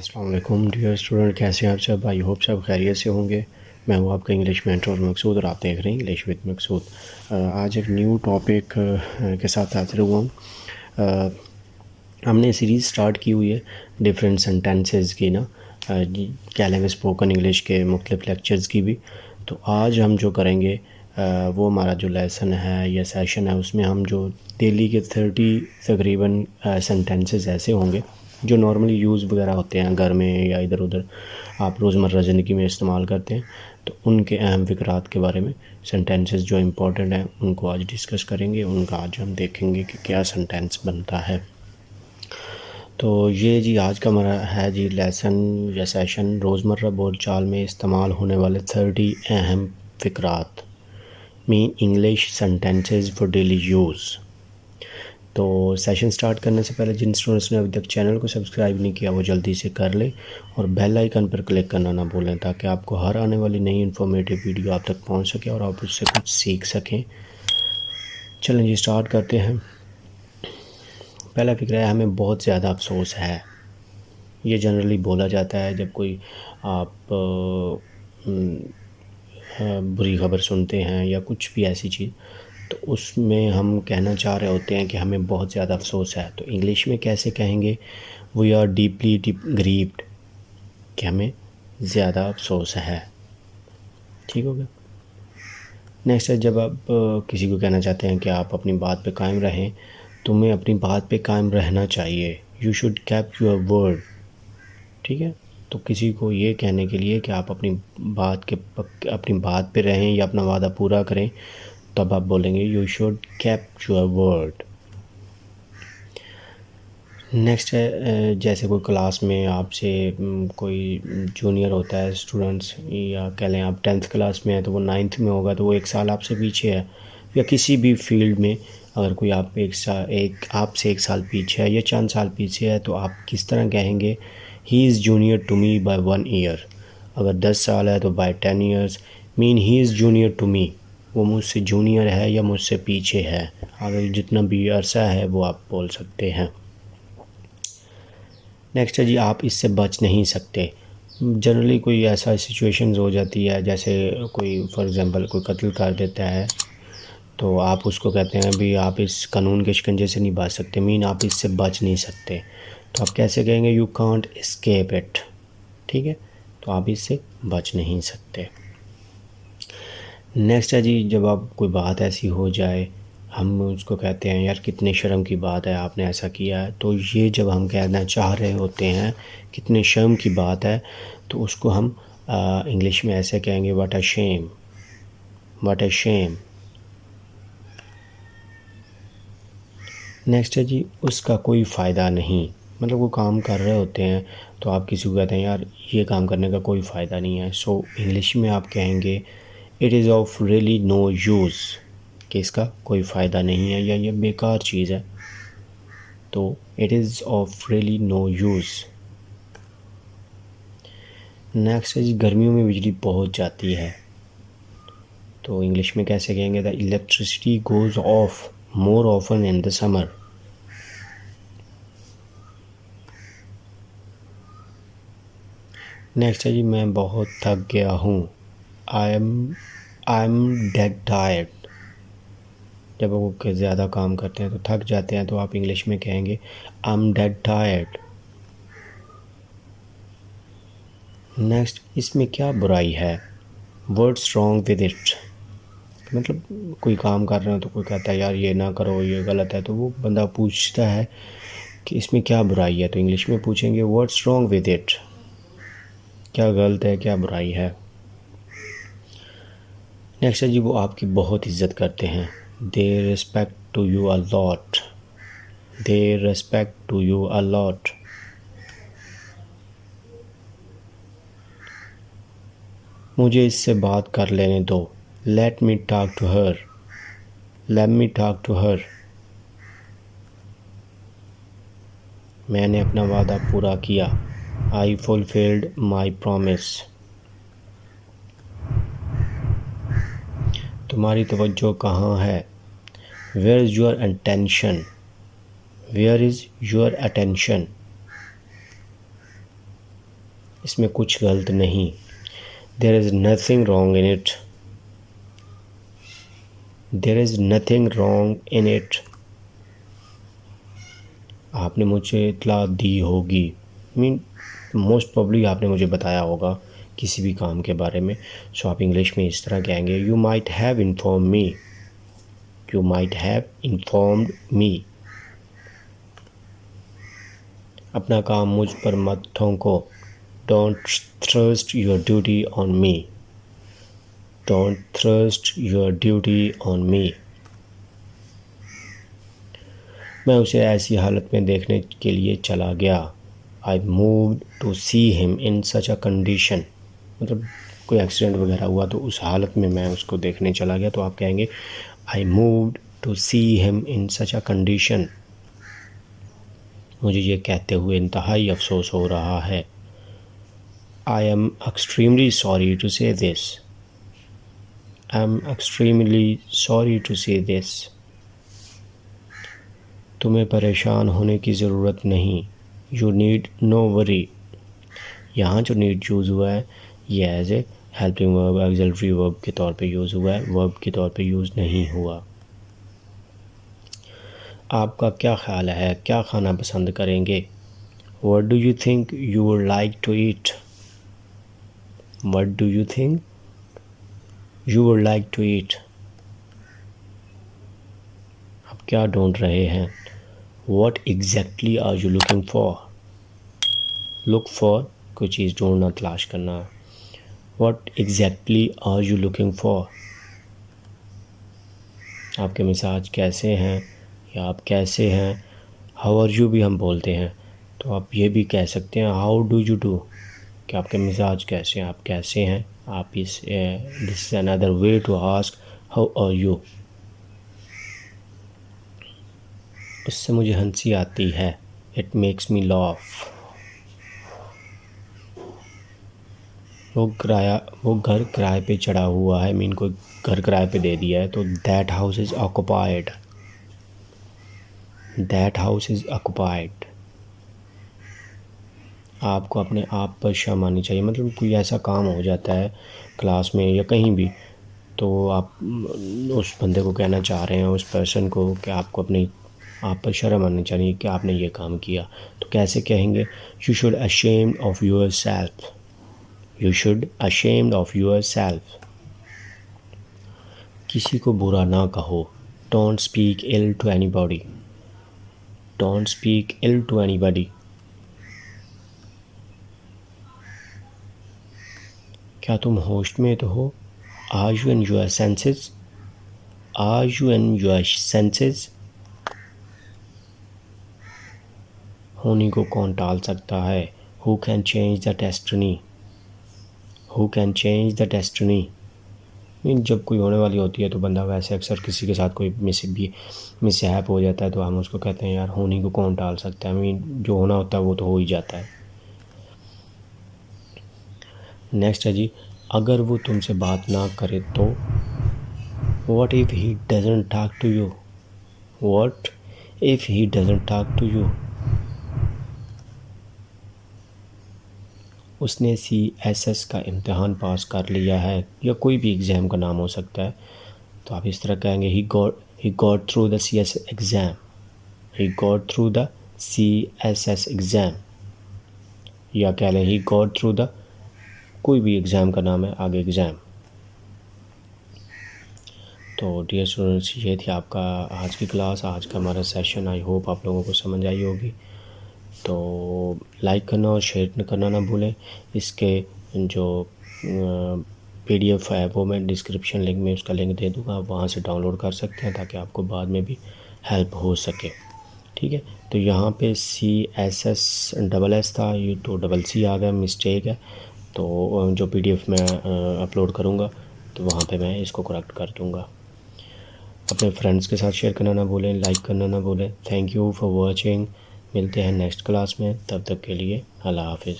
अस्सलाम वालेकुम dear student, कैसे हैं आप सब। आई होप सब खैरियत से होंगे। मैं हूं आपका इंग्लिश मेंटर मकसूद और आप देख रहे हैं इंग्लिश विद मकसूद। आज एक न्यू टॉपिक के साथ हाजिर हुआ हूँ। हमने सीरीज़ स्टार्ट की हुई है डिफरेंट सेंटेंसेस की ना, कह लेंगे स्पोकन इंग्लिश के मुख्तलिफ लेक्चर्स की भी। तो आज हम जो करेंगे वो हमारा जो लेसन है या सेशन है उसमें हम जो डेली के 30 तकरीबन सेंटेंसेस ऐसे होंगे जो नॉर्मली यूज़ वगैरह होते हैं घर में या इधर उधर आप रोज़मर्रा ज़िंदगी में इस्तेमाल करते हैं। तो उनके अहम फ़िक्रात के बारे में सेंटेंसेस जो इम्पोर्टेंट हैं उनको आज डिस्कस करेंगे। उनका आज हम देखेंगे कि क्या सेंटेंस बनता है। तो ये जी आज का हमारा है जी लेसन या सेशन, रोज़मर्रा बोलचाल में इस्तेमाल होने वाले 30 अहम फ़िक्रात मीन English sentences for daily use. तो सेशन स्टार्ट करने से पहले जिन स्टूडेंट्स ने अभी तक चैनल को सब्सक्राइब नहीं किया वो जल्दी से कर लें और बेल आइकन पर क्लिक करना ना भूलें ताकि आपको हर आने वाली नई इन्फॉर्मेटिव वीडियो आप तक पहुंच सके और आप उससे कुछ सीख सकें। चलें जी स्टार्ट करते हैं। पहला फिक्र है हमें बहुत ज़्यादा अफसोस है। ये जनरली बोला जाता है जब कोई आप बुरी खबर सुनते हैं या कुछ भी ऐसी चीज़, तो उसमें हम कहना चाह रहे होते हैं कि हमें बहुत ज़्यादा अफसोस है। तो इंग्लिश में कैसे कहेंगे? वी आर डीपली ग्रीव्ड, कि हमें ज़्यादा अफसोस है। ठीक हो गया। नेक्स्ट है जब आप किसी को कहना चाहते हैं कि आप अपनी बात पे कायम रहें, तुम्हें अपनी बात पे कायम रहना चाहिए। You should keep your word. ठीक है, तो किसी को ये कहने के लिए कि आप अपनी बात पे रहें या अपना वादा पूरा करें, तब आप बोलेंगे you should keep your word. Next है जैसे कोई क्लास में आपसे कोई जूनियर होता है स्टूडेंट्स, या कह लें आप 10th क्लास में है तो वो 9th में होगा, तो वो 1 साल आपसे पीछे है। या किसी भी फील्ड में अगर कोई आप आपसे 1 साल पीछे है या चंद साल पीछे है, तो आप किस तरह कहेंगे? He is junior to me by 1 year. अगर 10 साल है तो by 10 years, mean he is junior to me, वो मुझसे जूनियर है या मुझसे पीछे है। अगर जितना भी अरसा है वो आप बोल सकते हैं। नेक्स्ट है जी आप इससे बच नहीं सकते। जनरली कोई ऐसा सिचुएशंस हो जाती है, जैसे कोई फॉर एग्ज़ाम्पल कोई कत्ल कर देता है, तो आप उसको कहते हैं भी आप इस कानून के शिकंजे से नहीं बच सकते, मीन आप इससे बच नहीं सकते। तो आप कैसे कहेंगे? You can't escape it. ठीक है, तो आप इससे बच नहीं सकते। नेक्स्ट है जी जब आप कोई बात ऐसी हो जाए, हम उसको कहते हैं यार कितने शर्म की बात है आपने ऐसा किया है। तो ये जब हम कहना चाह रहे होते हैं कितने शर्म की बात है, तो उसको हम इंग्लिश में ऐसे कहेंगे what a shame, what a shame. Next है जी उसका कोई फ़ायदा नहीं। मतलब वो काम कर रहे होते हैं तो आप किसी को कहते हैं यार ये काम करने का कोई फ़ायदा नहीं है। सो इंग्लिश में आप कहेंगे it is of really no use, कि इसका कोई फ़ायदा नहीं है या ये बेकार चीज़ है। तो it is of really no use. Next है जी गर्मियों में बिजली बहुत जाती है, तो इंग्लिश में कैसे कहेंगे? The electricity goes of more often in the summer. Next है जी मैं बहुत थक गया हूँ। I am dead tired. जब वो ज़्यादा काम करते हैं तो थक जाते हैं, तो आप इंग्लिश में कहेंगे I am dead tired. Next इसमें क्या बुराई है? What's wrong with it. मतलब कोई काम कर रहे हो तो कोई कहता है यार ये ना करो ये गलत है, तो वो बंदा पूछता है कि इसमें क्या बुराई है, तो इंग्लिश में पूछेंगे व्हाट्स रॉन्ग विद इट, क्या गलत है क्या बुराई है। नेक्स्ट है जी वो आपकी बहुत इज़्ज़त करते हैं। They respect to you a lot, they respect to you a lot. मुझे इससे बात कर लेने दो। Let me talk to her, let me talk to her. मैंने अपना वादा पूरा किया। I fulfilled my promise. तुम्हारी तवज्जो कहाँ है? Where is your attention, where is your attention. इसमें कुछ गलत नहीं। There is nothing wrong in it, there is nothing wrong in it. आपने मुझे इत्तला दी होगी, मीन मोस्ट प्रॉब्ली आपने मुझे बताया होगा किसी भी काम के बारे में। सो आप इंग्लिश में इस तरह कहेंगे, you might have inform me, you might have informed me. अपना काम मुझ पर मत थोंको, don't thrust your duty on me, don't thrust your duty on me. मैं उसे ऐसी हालत में देखने के लिए चला गया, I moved to see him in such a condition. मतलब कोई एक्सीडेंट वगैरह हुआ तो उस हालत में मैं उसको देखने चला गया, तो आप कहेंगे I moved to see him in such a condition. मुझे ये कहते हुए इंतहाई अफसोस हो रहा है। I am extremely sorry to say this, I am extremely sorry to say this. तुम्हें परेशान होने की ज़रूरत नहीं, यू नीड नो वरी। यहाँ जो नीड यूज़ हुआ है ये as a helping verb, auxiliary verb के तौर पे यूज़ हुआ है, वर्ब के तौर पे यूज़ नहीं हुआ। आपका क्या ख्याल है, क्या खाना पसंद करेंगे? What do you think you would like to eat, what do you think you would like to eat. आप क्या ढूंढ रहे हैं? What exactly are you looking for? Look for कोई चीज़ ढूंढना, तलाश करना। What exactly are you looking for? आपके मिजाज कैसे हैं या आप कैसे हैं। How are you भी हम बोलते हैं, तो आप ये भी कह सकते हैं How do you do, कि आपके मिजाज कैसे हैं, आप कैसे हैं। आप इस this is another way to ask how are you। उससे मुझे हंसी आती है, It makes me laugh। वो घर किराए पे चढ़ा हुआ है, मीन कोई घर किराए पे दे दिया है, तो that house is occupied, that house is occupied. आपको अपने आप पर शर्म आनी चाहिए, मतलब कोई ऐसा काम हो जाता है क्लास में या कहीं भी, तो आप उस बंदे को कहना चाह रहे हैं, उस पर्सन को, कि आपको अपनी आप पर शर्म आनी चाहिए कि आपने ये काम किया। तो कैसे कहेंगे? You should ashamed of your self, You should ashamed of yourself। किसी को बुरा ना कहो, Don't speak ill to anybody, Don't speak ill to anybody। क्या तुम होश में तो हो? Are you in your senses, Are you in your senses। होनी को कौन टाल सकता है? Who can change the destiny, Who can change the destiny। Mean जब कोई होने वाली होती है तो बंदा वैसे अक्सर किसी के साथ कोई मिसहैप हो जाता है तो हम उसको कहते हैं यार होनी को कौन टाल सकता है, मीन जो होना होता है वो तो हो ही जाता है। नेक्स्ट है जी, अगर वो तुमसे बात ना करे तो, what if he doesn't talk to you, what if he doesn't talk to you. उसने CSS का इम्तहान पास कर लिया है, या कोई भी एग्ज़ाम का नाम हो सकता है, तो आप इस तरह कहेंगे he got through the CSS exam, he got through the CSS exam। या कह लें he got through the, कोई भी एग्ज़ाम का नाम है आगे एग्ज़ाम। तो डियर स्टूडेंट्स, ये थी आपका आज की क्लास, आज का हमारा सेशन। आई होप आप लोगों को समझ आई होगी। तो लाइक करना और शेयर करना ना भूलें। इसके जो PDF है वो मैं डिस्क्रिप्शन लिंक में उसका लिंक दे दूँगा, आप वहाँ से डाउनलोड कर सकते हैं ताकि आपको बाद में भी हेल्प हो सके। ठीक है, तो यहाँ पे CSS था, ये तो CC आ गया, मिस्टेक है। तो जो PDF मैं अपलोड करूँगा तो वहाँ पे मैं इसको करेक्ट कर दूँगा। अपने फ्रेंड्स के साथ शेयर करना ना भूलें, लाइक करना ना भूलें। Thank you for watching. मिलते हैं नेक्स्ट क्लास में, तब तक के लिए अल्लाह हाफिज़।